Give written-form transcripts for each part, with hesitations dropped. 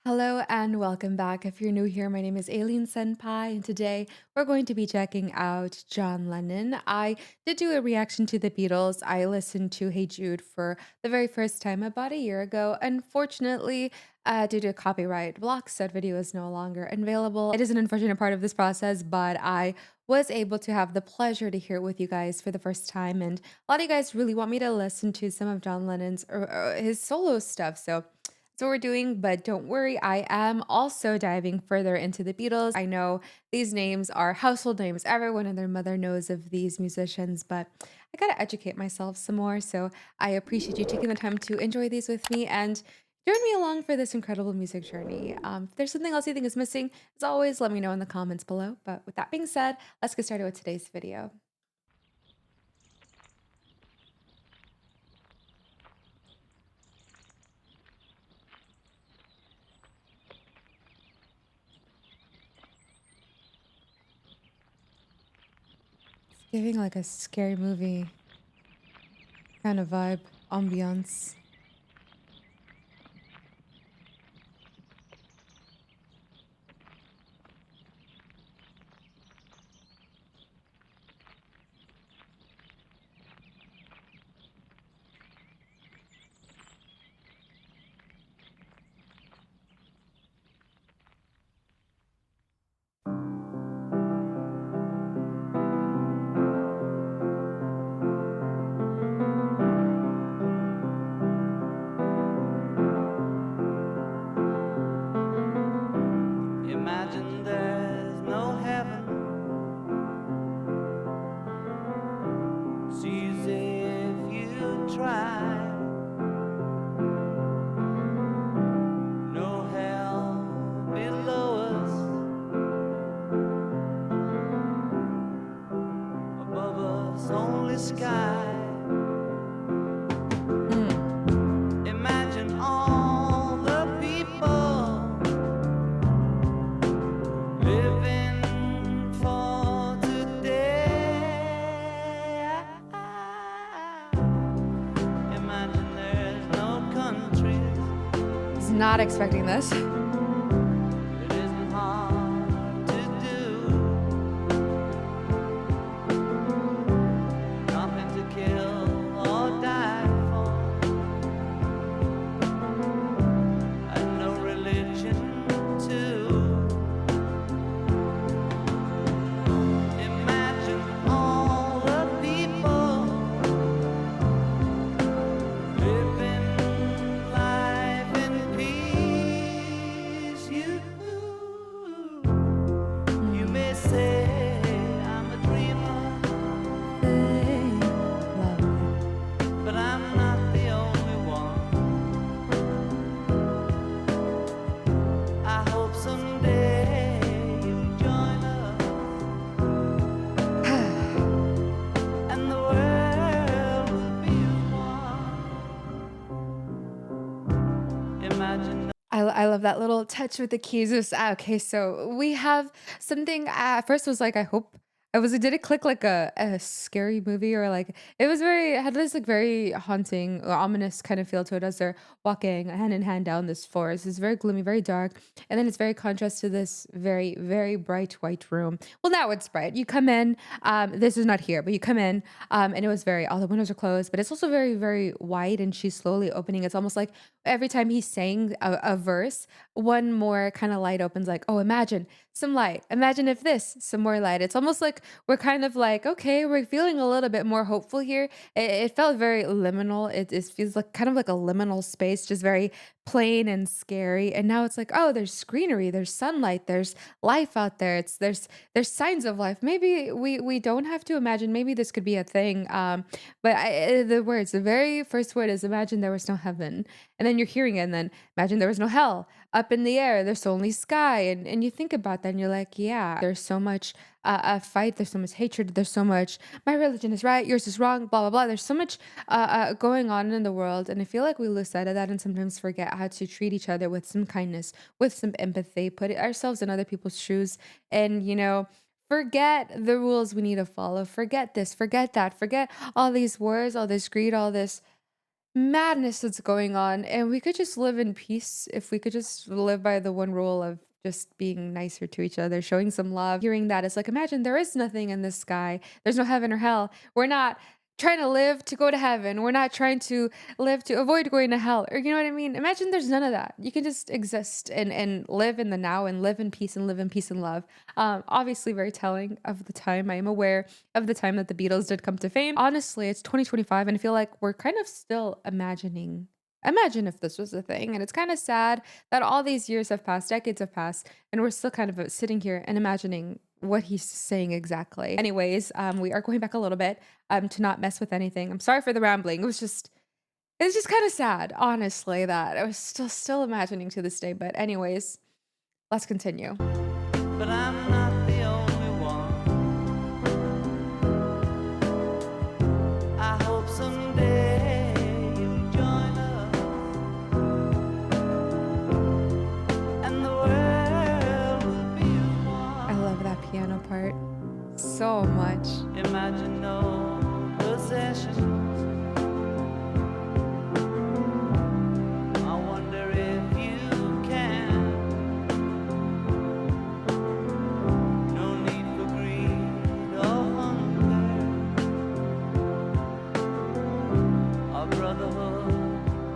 Hello and welcome back. If you're new here, my name is Aileen Senpai, and today we're going to be checking out John Lennon. I did do a reaction to the Beatles. I listened to Hey Jude for the very first time about a year ago. Unfortunately, due to copyright blocks, that video is no longer available. It is an unfortunate part of this process, but I was able to have the pleasure to hear it with you guys for the first time. And a lot of you guys really want me to listen to some of John Lennon's or his solo stuff. So that's what we're doing, but don't worry, I am also diving further into the Beatles. I know these names are household names. Everyone and their mother knows of these musicians, but I gotta educate myself some more. So I appreciate you taking the time to enjoy these with me and join me along for this incredible music journey. If there's something else you think is missing, as always, let me know in the comments below. But with that being said, let's get started with today's video. It's giving like a scary movie kind of vibe, ambiance. Imagine there's no heaven. It's easy if you try. No hell below us, above us only sky. Hmm. Imagine all the people living for today. Imagine there's no countries. Was not expecting this. It isn't hard to do. Nothing to kill or die for, and no religion too. Imagine all the people living life in peace. You may say I'm a dreamer, but I'm not the only one. I hope someday you'll join us, and the world will be as one. Imagine. I love that little touch with the keys. Okay, so we have something. At first, was like, I hope I was. Did it click like a scary movie or like it was very it had this like very haunting, or ominous kind of feel to it as they're walking hand in hand down this forest. It's very gloomy, very dark, and then it's very contrast to this very bright white room. Well, now it's bright. You come in. This is not here, but you come in, and it was very. All the windows are closed, but it's also very wide, and she's slowly opening. It's almost like every time he's saying a verse, one more kind of light opens, like, oh, imagine some light. Imagine if this, some more light. It's almost like we're kind of like, okay, we're feeling a little bit more hopeful here. It felt very liminal. It feels like kind of like a liminal space, just very plain and scary. And now it's like, oh, there's greenery, there's sunlight, there's life out there. There's signs of life. Maybe we don't have to imagine. Maybe this could be a thing. But the words, the very first word is imagine there was no heaven, and then you're hearing it, and then imagine there was no hell. Up in the air, there's only sky. And you think about that and you're like, yeah, there's so much fight, there's so much hatred, there's so much, my religion is right, yours is wrong, blah, blah, blah. There's so much going on in the world. And I feel like we lose sight of that and sometimes forget how to treat each other with some kindness, with some empathy, put ourselves in other people's shoes, and, forget the rules we need to follow. Forget this, forget that, forget all these words, all this greed, all this madness that's going on, and we could just live in peace if we could just live by the one rule of just being nicer to each other, showing some love. Hearing that, it's like, imagine there is nothing in the sky. There's no heaven or hell. We're not trying to live to go to heaven. We're not trying to live to avoid going to hell. Or you know what I mean? Imagine there's none of that. You can just exist and live in the now and live in peace and live in peace and love. Obviously very telling of the time. I am aware of the time that the Beatles did come to fame. Honestly, it's 2025 and I feel like we're kind of still imagining imagine if this was a thing. And it's kind of sad that all these years have passed, decades have passed, and we're still kind of sitting here and imagining what he's saying exactly. Anyways, we are going back a little bit to not mess with anything. I'm sorry for the rambling. It's just kind of sad, honestly, that I was still imagining to this day. But anyways, let's continue. but I'm not the only one. I hope someday you'll join us, and the world will be as I love one. that piano part so much. Imagine no possessions. I wonder if you can. No need for greed or hunger, or brotherhood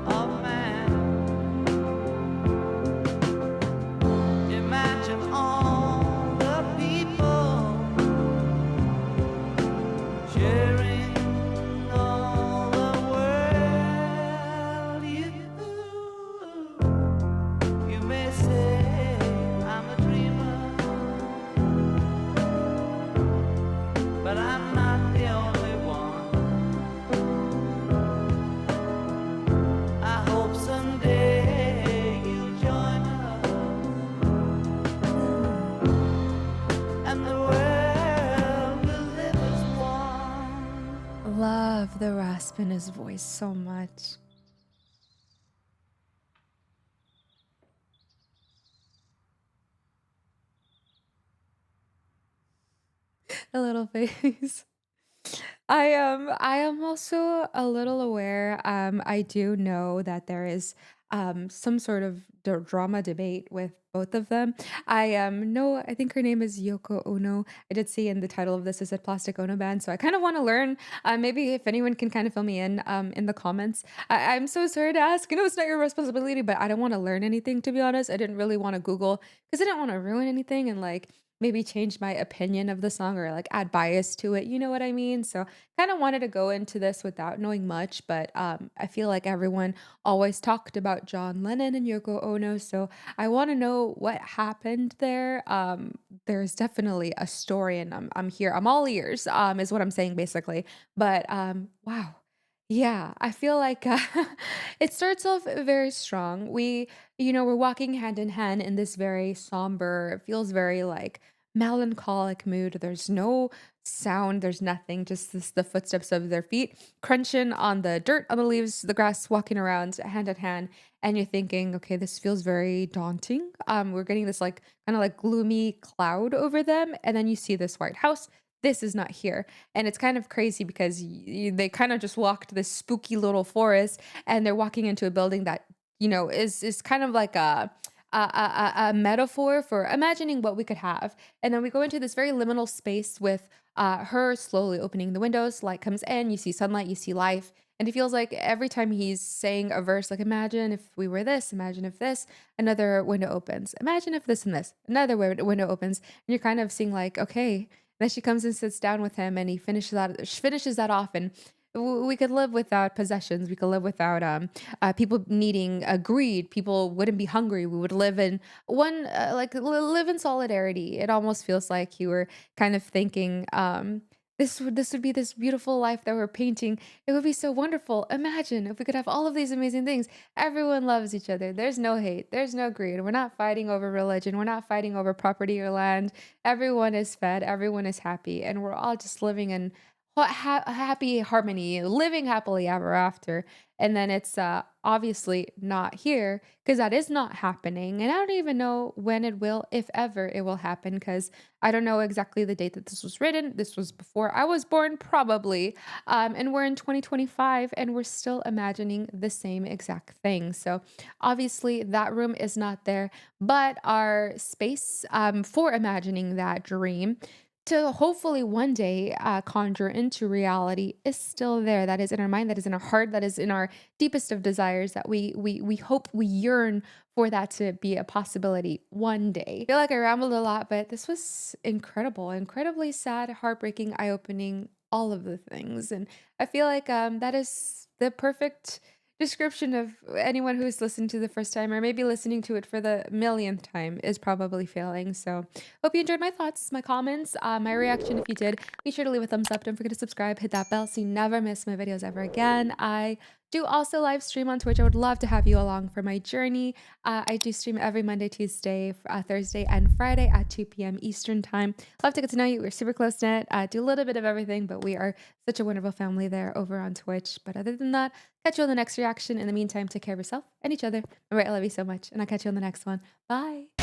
of man. Imagine all the people sharing all the world. You may say I'm a dreamer, but I'm not the only one. I hope someday you'll join us, and the world will live as one. Love the rasp in his voice so much. A little face. I am also a little aware. I do know that there is some sort of drama debate with both of them. I know I think her name is Yoko Ono. I did see in the title of this is a Plastic Ono band, so I kind of want to learn. Maybe if anyone can kind of fill me in the comments. I'm so sorry to ask. I know it's not your responsibility, but I don't want to learn anything to be honest. I didn't really want to Google because I didn't want to ruin anything and like maybe change my opinion of the song or like add bias to it. You know what I mean? So kind of wanted to go into this without knowing much, but I feel like everyone always talked about John Lennon and Yoko Ono, so I want to know what happened there. There's definitely a story, and I'm here. I'm all ears. Is what I'm saying basically. But wow. Yeah, I feel like it starts off very strong. We're walking hand in hand in this very somber, it feels very like melancholic mood. There's no sound, there's nothing, just the footsteps of their feet crunching on the dirt, on the leaves, the grass, walking around hand in hand. And you're thinking, okay, this feels very daunting. We're getting this like kind of like gloomy cloud over them, and then you see this White House. This is not here, and it's kind of crazy because they kind of just walked this spooky little forest, and they're walking into a building that is kind of like a metaphor for imagining what we could have. And then we go into this very liminal space with her slowly opening the windows. Light comes in, you see sunlight, you see life. And it feels like every time he's saying a verse, like, imagine if we were this, imagine if this, another window opens. Imagine if this and this, another window opens. And you're kind of seeing, like, okay. Then she comes and sits down with him and he finishes that off. And we could live without possessions. We could live without people needing greed. People wouldn't be hungry. We would live in live in solidarity. It almost feels like you were kind of thinking, this would be this beautiful life that we're painting. It would be so wonderful. Imagine if we could have all of these amazing things. Everyone loves each other. There's no hate. There's no greed. We're not fighting over religion. We're not fighting over property or land. Everyone is fed. Everyone is happy, and we're all just living in happy harmony, living happily ever after, and then it's, obviously not here because that is not happening, and I don't even know when it will, if ever it will happen, because I don't know exactly the date that this was written. This was before I was born, probably, and we're in 2025, and we're still imagining the same exact thing, so, obviously, that room is not there, but our space, for imagining that dream to hopefully one day conjure into reality is still there. That is in our mind, that is in our heart, that is in our deepest of desires, that we hope, we yearn for that to be a possibility one day. I feel like I rambled a lot, but this was incredible, incredibly sad, heartbreaking, eye-opening, all of the things. And I feel like that is the perfect description of anyone who's listened to the first time or maybe listening to it for the millionth time is probably failing. So hope you enjoyed my thoughts, my comments, my reaction. If you did, be sure to leave a thumbs up. Don't forget to subscribe, hit that bell so you never miss my videos ever again. I do also live stream on Twitch. I would love to have you along for my journey. I do stream every Monday, Tuesday, Thursday, and Friday at 2 p.m. Eastern time. Love to get to know you. We're super close knit. Do a little bit of everything, but we are such a wonderful family there over on Twitch. But other than that, catch you on the next reaction. In the meantime, take care of yourself and each other. All right, I love you so much, and I'll catch you on the next one. Bye.